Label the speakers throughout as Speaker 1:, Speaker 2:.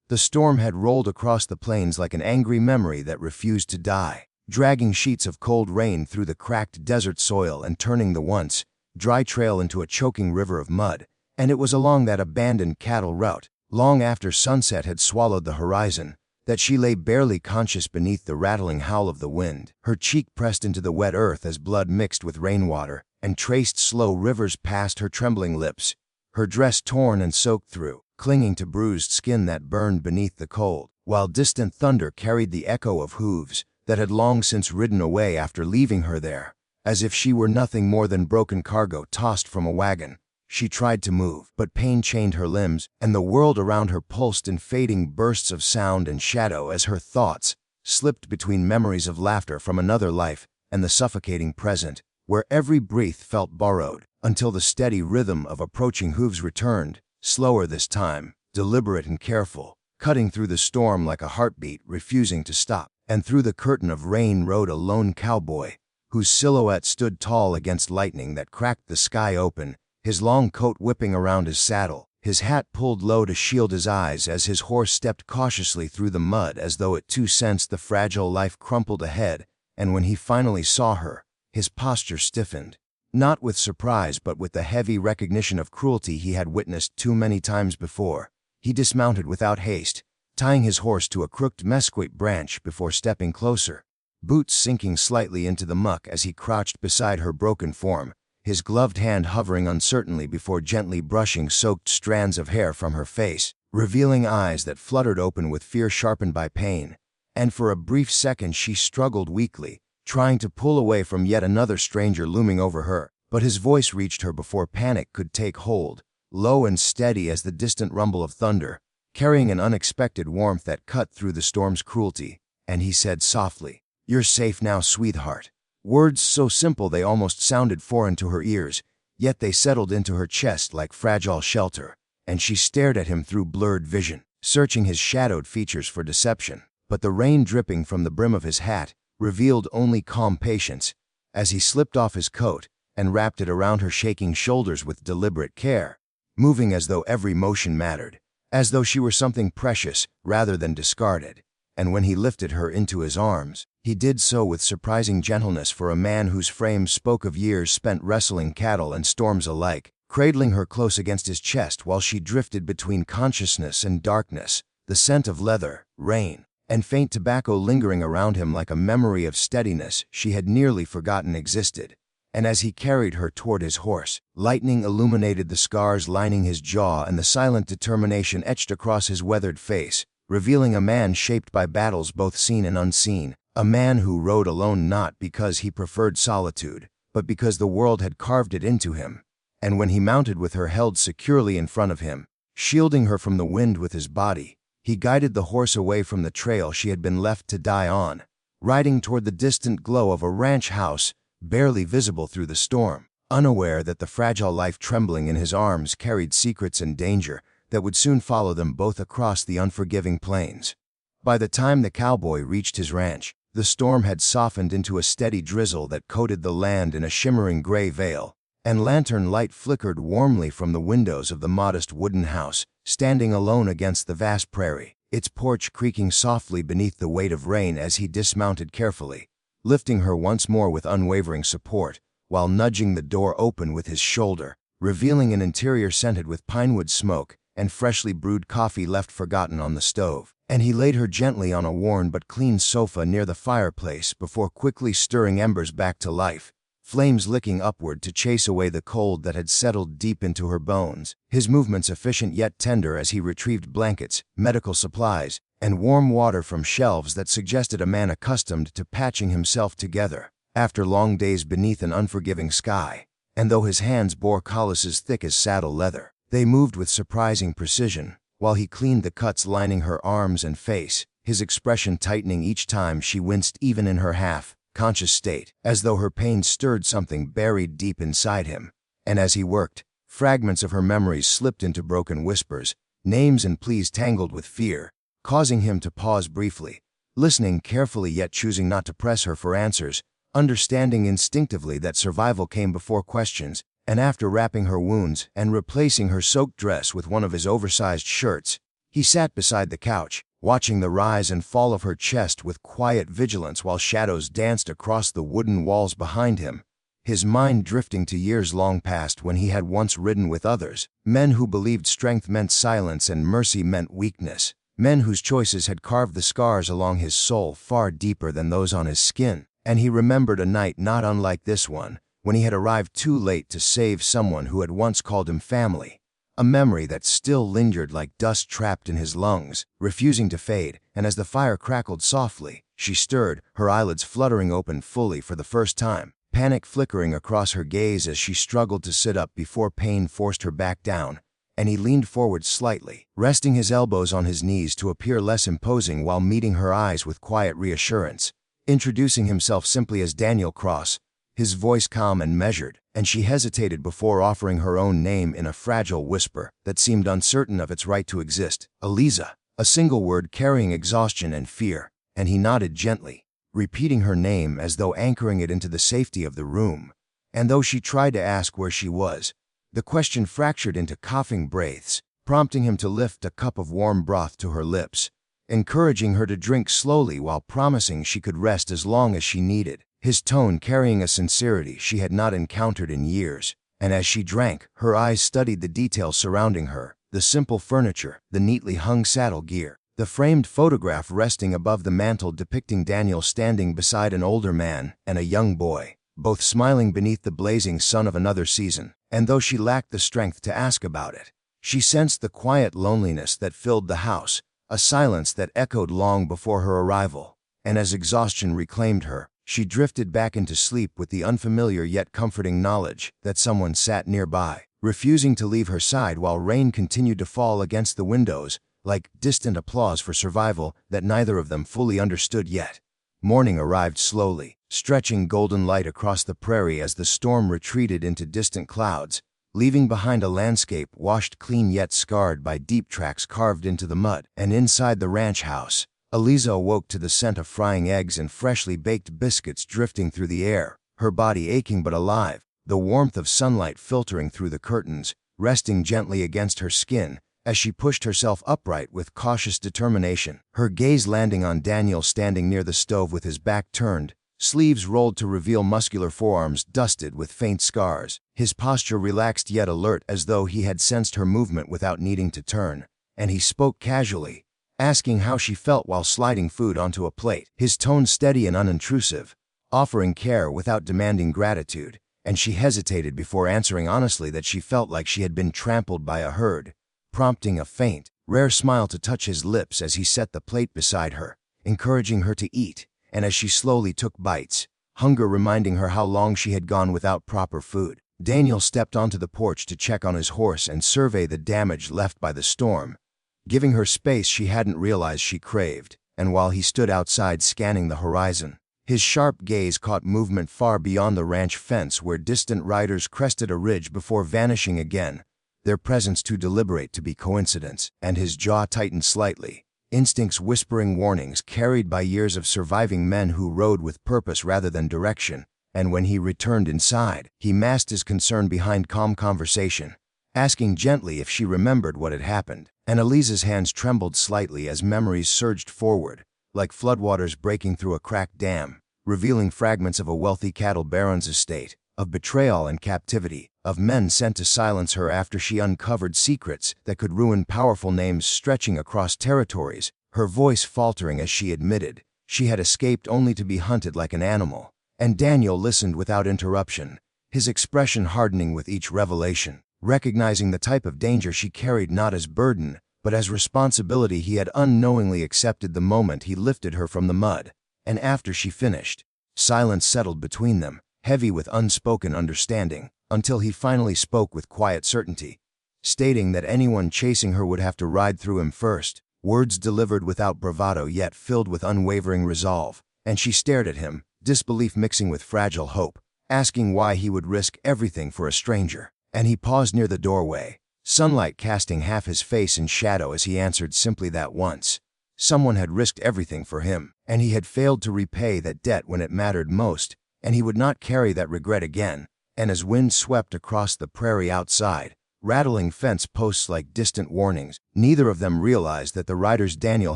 Speaker 1: The storm had rolled across the plains like an angry memory that refused to die, dragging sheets of cold rain through the cracked desert soil and turning the once dry trail into a choking river of mud. And it was along that abandoned cattle route, long after sunset had swallowed the horizon, that she lay barely conscious beneath the rattling howl of the wind, her cheek pressed into the wet earth as blood mixed with rainwater and traced slow rivers past her trembling lips, her dress torn and soaked through, clinging to bruised skin that burned beneath the cold, while distant thunder carried the echo of hooves that had long since ridden away after leaving her there, as if she were nothing more than broken cargo tossed from a wagon. She tried to move, but pain chained her limbs, and the world around her pulsed in fading bursts of sound and shadow as her thoughts slipped between memories of laughter from another life and the suffocating present, where every breath felt borrowed, until the steady rhythm of approaching hooves returned, slower this time, deliberate and careful, cutting through the storm like a heartbeat refusing to stop. And through the curtain of rain rode a lone cowboy, whose silhouette stood tall against lightning that cracked the sky open, his long coat whipping around his saddle, his hat pulled low to shield his eyes as his horse stepped cautiously through the mud as though it too sensed the fragile life crumpled ahead. And when he finally saw her, his posture stiffened, not with surprise but with the heavy recognition of cruelty he had witnessed too many times before. He dismounted without haste, tying his horse to a crooked mesquite branch before stepping closer, boots sinking slightly into the muck as he crouched beside her broken form, his gloved hand hovering uncertainly before gently brushing soaked strands of hair from her face, revealing eyes that fluttered open with fear sharpened by pain. And for a brief second she struggled weakly, trying to pull away from yet another stranger looming over her, but his voice reached her before panic could take hold, low and steady as the distant rumble of thunder, carrying an unexpected warmth that cut through the storm's cruelty. And he said softly, "You're safe now, sweetheart." Words so simple they almost sounded foreign to her ears, yet they settled into her chest like fragile shelter, and she stared at him through blurred vision, searching his shadowed features for deception. But the rain dripping from the brim of his hat revealed only calm patience, as he slipped off his coat and wrapped it around her shaking shoulders with deliberate care, moving as though every motion mattered, as though she were something precious rather than discarded. And when he lifted her into his arms, he did so with surprising gentleness for a man whose frame spoke of years spent wrestling cattle and storms alike, cradling her close against his chest while she drifted between consciousness and darkness, the scent of leather, rain, and faint tobacco lingering around him like a memory of steadiness she had nearly forgotten existed. And as he carried her toward his horse, lightning illuminated the scars lining his jaw and the silent determination etched across his weathered face, revealing a man shaped by battles both seen and unseen, a man who rode alone not because he preferred solitude, but because the world had carved it into him. And when he mounted with her held securely in front of him, shielding her from the wind with his body, he guided the horse away from the trail she had been left to die on, riding toward the distant glow of a ranch house, barely visible through the storm, unaware that the fragile life trembling in his arms carried secrets and danger that would soon follow them both across the unforgiving plains. By the time the cowboy reached his ranch, the storm had softened into a steady drizzle that coated the land in a shimmering gray veil, and lantern light flickered warmly from the windows of the modest wooden house, standing alone against the vast prairie, its porch creaking softly beneath the weight of rain as he dismounted carefully, lifting her once more with unwavering support, while nudging the door open with his shoulder, revealing an interior scented with pinewood smoke and freshly brewed coffee left forgotten on the stove. And he laid her gently on a worn but clean sofa near the fireplace before quickly stirring embers back to life, flames licking upward to chase away the cold that had settled deep into her bones, his movements efficient yet tender as he retrieved blankets, medical supplies, and warm water from shelves that suggested a man accustomed to patching himself together after long days beneath an unforgiving sky. And though his hands bore calluses thick as saddle leather, they moved with surprising precision, while he cleaned the cuts lining her arms and face, his expression tightening each time she winced even in her half-conscious state, as though her pain stirred something buried deep inside him. And as he worked, fragments of her memories slipped into broken whispers, names and pleas tangled with fear, causing him to pause briefly, listening carefully yet choosing not to press her for answers, understanding instinctively that survival came before questions. And after wrapping her wounds and replacing her soaked dress with one of his oversized shirts, He sat beside the couch, watching the rise and fall of her chest with quiet vigilance while shadows danced across the wooden walls behind him, his mind drifting to years long past when he had once ridden with others, men who believed strength meant silence and mercy meant weakness, men whose choices had carved the scars along his soul far deeper than those on his skin. And he remembered a night not unlike this one, when he had arrived too late to save someone who had once called him family. A memory that still lingered like dust trapped in his lungs, refusing to fade, and as the fire crackled softly, she stirred, her eyelids fluttering open fully for the first time, panic flickering across her gaze as she struggled to sit up before pain forced her back down, and he leaned forward slightly, resting his elbows on his knees to appear less imposing while meeting her eyes with quiet reassurance, introducing himself simply as Daniel Cross, his voice calm and measured, and she hesitated before offering her own name in a fragile whisper that seemed uncertain of its right to exist. Eliza, a single word carrying exhaustion and fear, and he nodded gently, repeating her name as though anchoring it into the safety of the room. And though she tried to ask where she was, the question fractured into coughing breaths, prompting him to lift a cup of warm broth to her lips, encouraging her to drink slowly while promising she could rest as long as she needed, his tone carrying a sincerity she had not encountered in years. And as she drank, her eyes studied the details surrounding her, the simple furniture, the neatly hung saddle gear, the framed photograph resting above the mantel depicting Daniel standing beside an older man and a young boy, both smiling beneath the blazing sun of another season. And though she lacked the strength to ask about it, she sensed the quiet loneliness that filled the house, a silence that echoed long before her arrival. And as exhaustion reclaimed her, she drifted back into sleep with the unfamiliar yet comforting knowledge that someone sat nearby, refusing to leave her side while rain continued to fall against the windows, like distant applause for survival that neither of them fully understood yet. Morning arrived slowly, stretching golden light across the prairie as the storm retreated into distant clouds, leaving behind a landscape washed clean yet scarred by deep tracks carved into the mud. And inside the ranch house, Eliza awoke to the scent of frying eggs and freshly baked biscuits drifting through the air, her body aching but alive, the warmth of sunlight filtering through the curtains, resting gently against her skin as she pushed herself upright with cautious determination, her gaze landing on Daniel standing near the stove with his back turned, sleeves rolled to reveal muscular forearms dusted with faint scars, his posture relaxed yet alert as though he had sensed her movement without needing to turn. And he spoke casually, asking how she felt while sliding food onto a plate, his tone steady and unintrusive, offering care without demanding gratitude. And she hesitated before answering honestly that she felt like she had been trampled by a herd, prompting a faint, rare smile to touch his lips as he set the plate beside her, encouraging her to eat. And as she slowly took bites, hunger reminding her how long she had gone without proper food, Daniel stepped onto the porch to check on his horse and survey the damage left by the storm, giving her space she hadn't realized she craved. And while he stood outside scanning the horizon, his sharp gaze caught movement far beyond the ranch fence where distant riders crested a ridge before vanishing again, their presence too deliberate to be coincidence. And his jaw tightened slightly, instincts whispering warnings carried by years of surviving men who rode with purpose rather than direction. And when he returned inside, he masked his concern behind calm conversation, asking gently if she remembered what had happened. And Eliza's hands trembled slightly as memories surged forward, like floodwaters breaking through a cracked dam, revealing fragments of a wealthy cattle baron's estate, of betrayal and captivity, of men sent to silence her after she uncovered secrets that could ruin powerful names stretching across territories, her voice faltering as she admitted she had escaped only to be hunted like an animal. And Daniel listened without interruption, his expression hardening with each revelation, recognizing the type of danger she carried not as burden, but as responsibility he had unknowingly accepted the moment he lifted her from the mud. And after she finished, silence settled between them, heavy with unspoken understanding, until he finally spoke with quiet certainty, stating that anyone chasing her would have to ride through him first, words delivered without bravado yet filled with unwavering resolve. And she stared at him, disbelief mixing with fragile hope, asking why he would risk everything for a stranger. And he paused near the doorway, sunlight casting half his face in shadow as he answered simply that once. Someone had risked everything for him, and he had failed to repay that debt when it mattered most, and he would not carry that regret again. And as wind swept across the prairie outside, rattling fence posts like distant warnings. Neither of them realized that the riders Daniel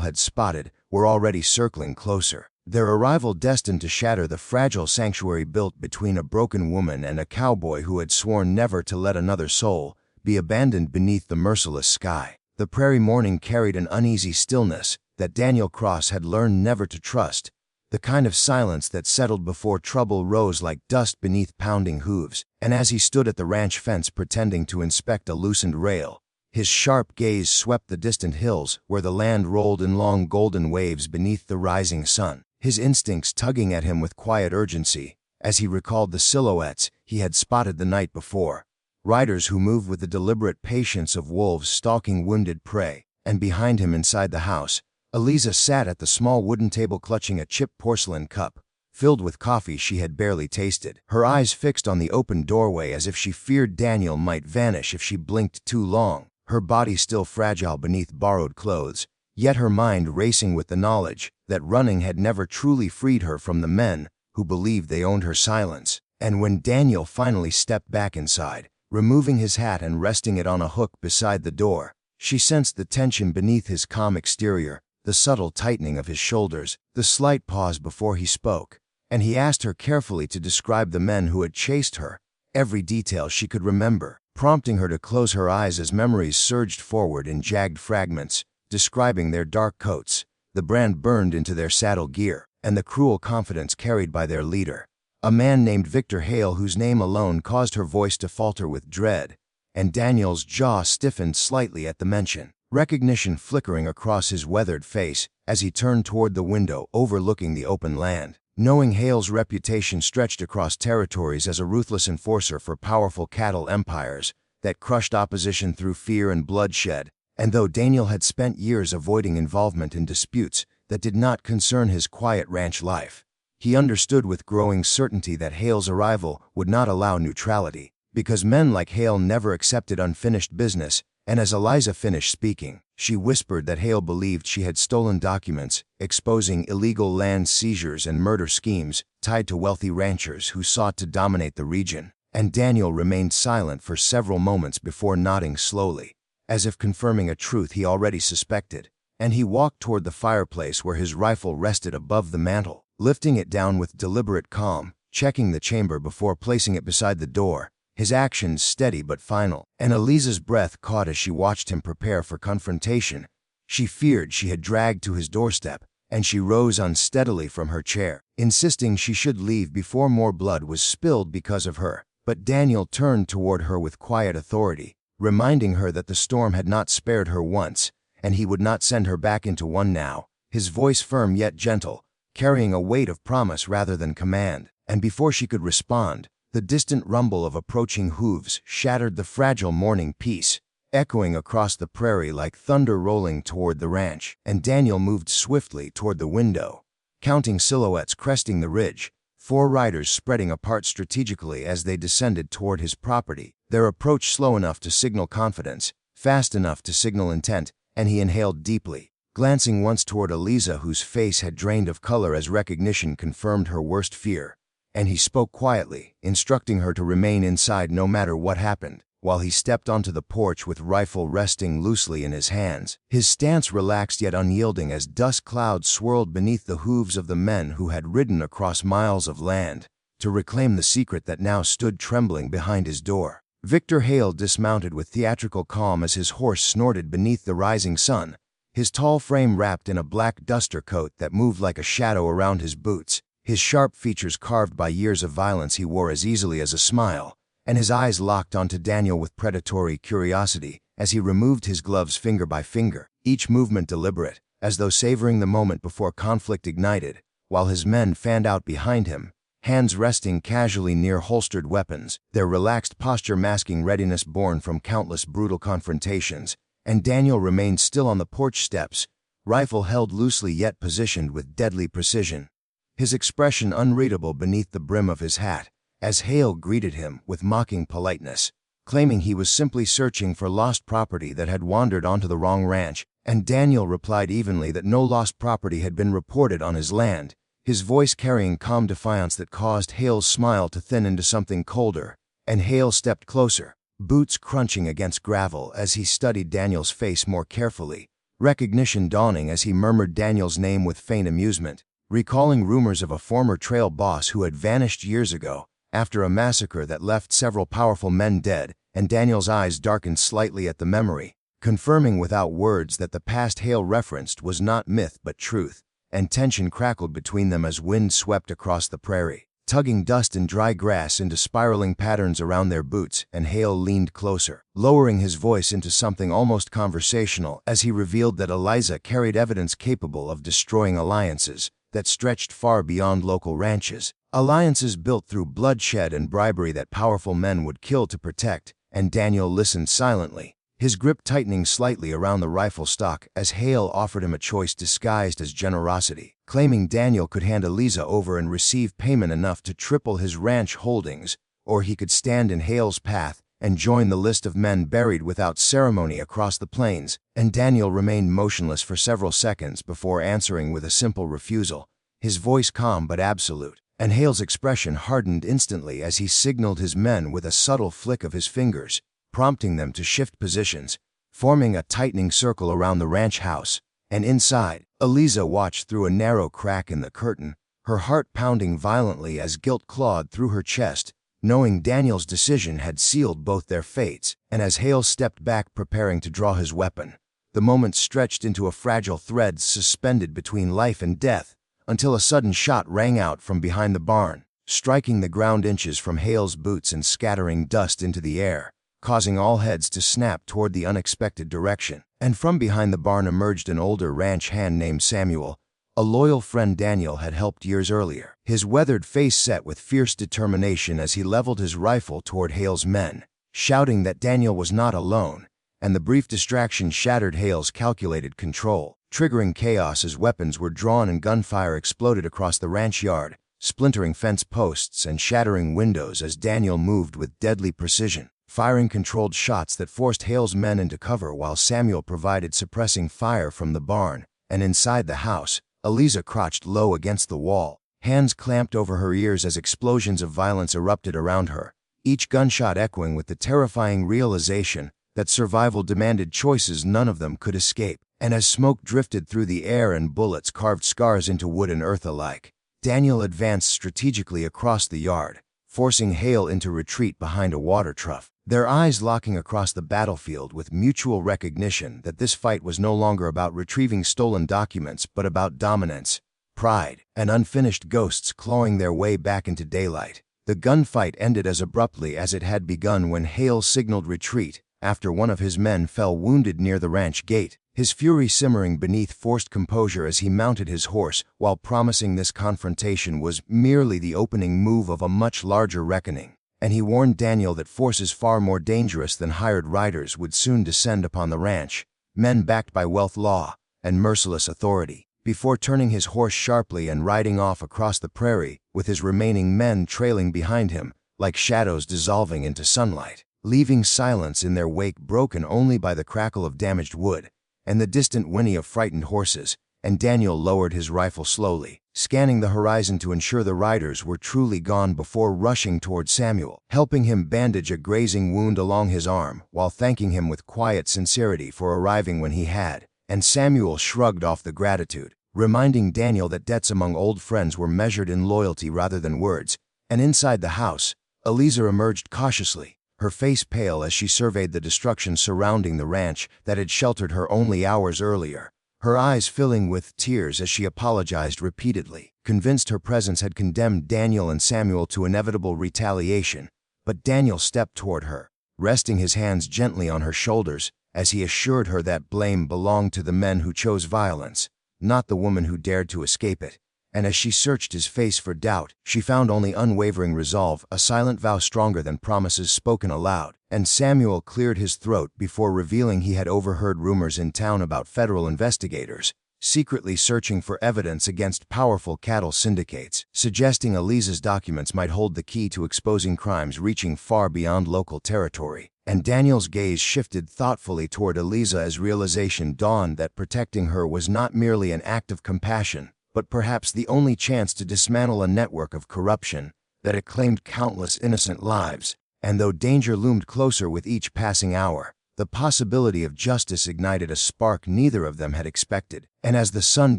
Speaker 1: had spotted were already circling closer, their arrival destined to shatter the fragile sanctuary built between a broken woman and a cowboy who had sworn never to let another soul be abandoned beneath the merciless sky. The prairie morning carried an uneasy stillness that Daniel Cross had learned never to trust, the kind of silence that settled before trouble rose like dust beneath pounding hooves. And as he stood at the ranch fence pretending to inspect a loosened rail, his sharp gaze swept the distant hills where the land rolled in long golden waves beneath the rising sun, his instincts tugging at him with quiet urgency as he recalled the silhouettes he had spotted the night before, riders who moved with the deliberate patience of wolves stalking wounded prey. And behind him inside the house, Eliza sat at the small wooden table clutching a chipped porcelain cup, filled with coffee she had barely tasted, her eyes fixed on the open doorway as if she feared Daniel might vanish if she blinked too long, her body still fragile beneath borrowed clothes, yet her mind racing with the knowledge that running had never truly freed her from the men who believed they owned her silence. And when Daniel finally stepped back inside, removing his hat and resting it on a hook beside the door, she sensed the tension beneath his calm exterior, the subtle tightening of his shoulders, the slight pause before he spoke, and he asked her carefully to describe the men who had chased her, every detail she could remember, prompting her to close her eyes as memories surged forward in jagged fragments, describing their dark coats, the brand burned into their saddle gear, and the cruel confidence carried by their leader, a man named Victor Hale whose name alone caused her voice to falter with dread, and Daniel's jaw stiffened slightly at the mention, recognition flickering across his weathered face as he turned toward the window overlooking the open land. Knowing Hale's reputation stretched across territories as a ruthless enforcer for powerful cattle empires that crushed opposition through fear and bloodshed, and though Daniel had spent years avoiding involvement in disputes that did not concern his quiet ranch life, he understood with growing certainty that Hale's arrival would not allow neutrality, because men like Hale never accepted unfinished business. And as Eliza finished speaking, she whispered that Hale believed she had stolen documents, exposing illegal land seizures and murder schemes tied to wealthy ranchers who sought to dominate the region. And Daniel remained silent for several moments before nodding slowly, as if confirming a truth he already suspected, and he walked toward the fireplace where his rifle rested above the mantel, lifting it down with deliberate calm, checking the chamber before placing it beside the door, his actions steady but final. And Eliza's breath caught as she watched him prepare for confrontation. She feared she had dragged to his doorstep, and she rose unsteadily from her chair, insisting she should leave before more blood was spilled because of her. But Daniel turned toward her with quiet authority, reminding her that the storm had not spared her once, and he would not send her back into one now, his voice firm yet gentle, carrying a weight of promise rather than command. And before she could respond, the distant rumble of approaching hooves shattered the fragile morning peace, echoing across the prairie like thunder rolling toward the ranch. And Daniel moved swiftly toward the window, counting silhouettes cresting the ridge, 4 riders spreading apart strategically as they descended toward his property, their approach slow enough to signal confidence, fast enough to signal intent. And he inhaled deeply, glancing once toward Eliza whose face had drained of color as recognition confirmed her worst fear. And he spoke quietly, instructing her to remain inside no matter what happened, while he stepped onto the porch with rifle resting loosely in his hands, his stance relaxed yet unyielding as dust clouds swirled beneath the hooves of the men who had ridden across miles of land to reclaim the secret that now stood trembling behind his door. Victor Hale dismounted with theatrical calm as his horse snorted beneath the rising sun, his tall frame wrapped in a black duster coat that moved like a shadow around his boots, his sharp features carved by years of violence he wore as easily as a smile, and his eyes locked onto Daniel with predatory curiosity as he removed his gloves finger by finger, each movement deliberate, as though savoring the moment before conflict ignited, while his men fanned out behind him, hands resting casually near holstered weapons, their relaxed posture masking readiness born from countless brutal confrontations. And Daniel remained still on the porch steps, rifle held loosely yet positioned with deadly precision, his expression unreadable beneath the brim of his hat, as Hale greeted him with mocking politeness, claiming he was simply searching for lost property that had wandered onto the wrong ranch. And Daniel replied evenly that no lost property had been reported on his land, his voice carrying calm defiance that caused Hale's smile to thin into something colder. And Hale stepped closer, boots crunching against gravel as he studied Daniel's face more carefully, recognition dawning as he murmured Daniel's name with faint amusement, recalling rumors of a former trail boss who had vanished years ago after a massacre that left several powerful men dead, and Daniel's eyes darkened slightly at the memory, confirming without words that the past Hale referenced was not myth but truth, and tension crackled between them as wind swept across the prairie, tugging dust and dry grass into spiraling patterns around their boots, and Hale leaned closer, lowering his voice into something almost conversational as he revealed that Eliza carried evidence capable of destroying alliances that stretched far beyond local ranches, alliances built through bloodshed and bribery that powerful men would kill to protect, and Daniel listened silently, his grip tightening slightly around the rifle stock as Hale offered him a choice disguised as generosity, claiming Daniel could hand Eliza over and receive payment enough to triple his ranch holdings, or he could stand in Hale's path and join the list of men buried without ceremony across the plains, and Daniel remained motionless for several seconds before answering with a simple refusal, his voice calm but absolute, and Hale's expression hardened instantly as he signaled his men with a subtle flick of his fingers, prompting them to shift positions, forming a tightening circle around the ranch house, and inside, Eliza watched through a narrow crack in the curtain, her heart pounding violently as guilt clawed through her chest, knowing Daniel's decision had sealed both their fates, and as Hale stepped back preparing to draw his weapon, the moment stretched into a fragile thread suspended between life and death, until a sudden shot rang out from behind the barn, striking the ground inches from Hale's boots and scattering dust into the air, causing all heads to snap toward the unexpected direction. And from behind the barn emerged an older ranch hand named Samuel, a loyal friend Daniel had helped years earlier, his weathered face set with fierce determination as he leveled his rifle toward Hale's men, shouting that Daniel was not alone, and the brief distraction shattered Hale's calculated control, triggering chaos as weapons were drawn and gunfire exploded across the ranch yard, splintering fence posts and shattering windows as Daniel moved with deadly precision, firing controlled shots that forced Hale's men into cover while Samuel provided suppressing fire from the barn, and inside the house, Eliza crouched low against the wall, hands clamped over her ears as explosions of violence erupted around her, each gunshot echoing with the terrifying realization that survival demanded choices none of them could escape. And as smoke drifted through the air and bullets carved scars into wood and earth alike, Daniel advanced strategically across the yard, forcing Hale into retreat behind a water trough, their eyes locking across the battlefield with mutual recognition that this fight was no longer about retrieving stolen documents but about dominance, pride, and unfinished ghosts clawing their way back into daylight. The gunfight ended as abruptly as it had begun when Hale signaled retreat after one of his men fell wounded near the ranch gate, his fury simmering beneath forced composure as he mounted his horse while promising this confrontation was merely the opening move of a much larger reckoning, and he warned Daniel that forces far more dangerous than hired riders would soon descend upon the ranch, men backed by wealth, law, and merciless authority, before turning his horse sharply and riding off across the prairie with his remaining men trailing behind him like shadows dissolving into sunlight, leaving silence in their wake broken only by the crackle of damaged wood and the distant whinny of frightened horses, and Daniel lowered his rifle slowly, scanning the horizon to ensure the riders were truly gone before rushing toward Samuel, helping him bandage a grazing wound along his arm while thanking him with quiet sincerity for arriving when he had, and Samuel shrugged off the gratitude, reminding Daniel that debts among old friends were measured in loyalty rather than words, and inside the house, Eliza emerged cautiously, her face pale as she surveyed the destruction surrounding the ranch that had sheltered her only hours earlier, her eyes filling with tears as she apologized repeatedly, convinced her presence had condemned Daniel and Samuel to inevitable retaliation. But Daniel stepped toward her, resting his hands gently on her shoulders as he assured her that blame belonged to the men who chose violence, not the woman who dared to escape it. And as she searched his face for doubt, she found only unwavering resolve, a silent vow stronger than promises spoken aloud. And Samuel cleared his throat before revealing he had overheard rumors in town about federal investigators secretly searching for evidence against powerful cattle syndicates, suggesting Eliza's documents might hold the key to exposing crimes reaching far beyond local territory. And Daniel's gaze shifted thoughtfully toward Eliza as realization dawned that protecting her was not merely an act of compassion, but perhaps the only chance to dismantle a network of corruption that had claimed countless innocent lives. And though danger loomed closer with each passing hour, the possibility of justice ignited a spark neither of them had expected. And as the sun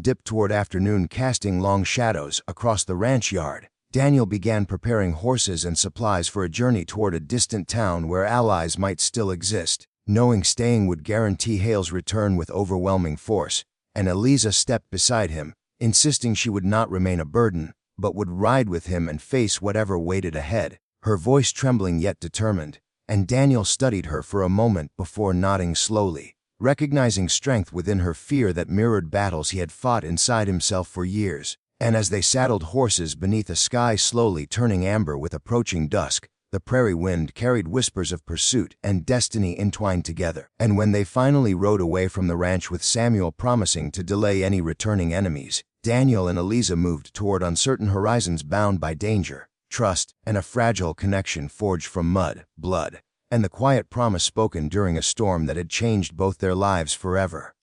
Speaker 1: dipped toward afternoon, casting long shadows across the ranch yard, Daniel began preparing horses and supplies for a journey toward a distant town where allies might still exist. Knowing staying would guarantee Hale's return with overwhelming force, and Eliza stepped beside him, insisting she would not remain a burden, but would ride with him and face whatever waited ahead, her voice trembling yet determined. And Daniel studied her for a moment before nodding slowly, recognizing strength within her, fear that mirrored battles he had fought inside himself for years. And as they saddled horses beneath a sky slowly turning amber with approaching dusk, the prairie wind carried whispers of pursuit and destiny entwined together. And when they finally rode away from the ranch with Samuel promising to delay any returning enemies, Daniel and Eliza moved toward uncertain horizons bound by danger, trust, and a fragile connection forged from mud, blood, and the quiet promise spoken during a storm that had changed both their lives forever.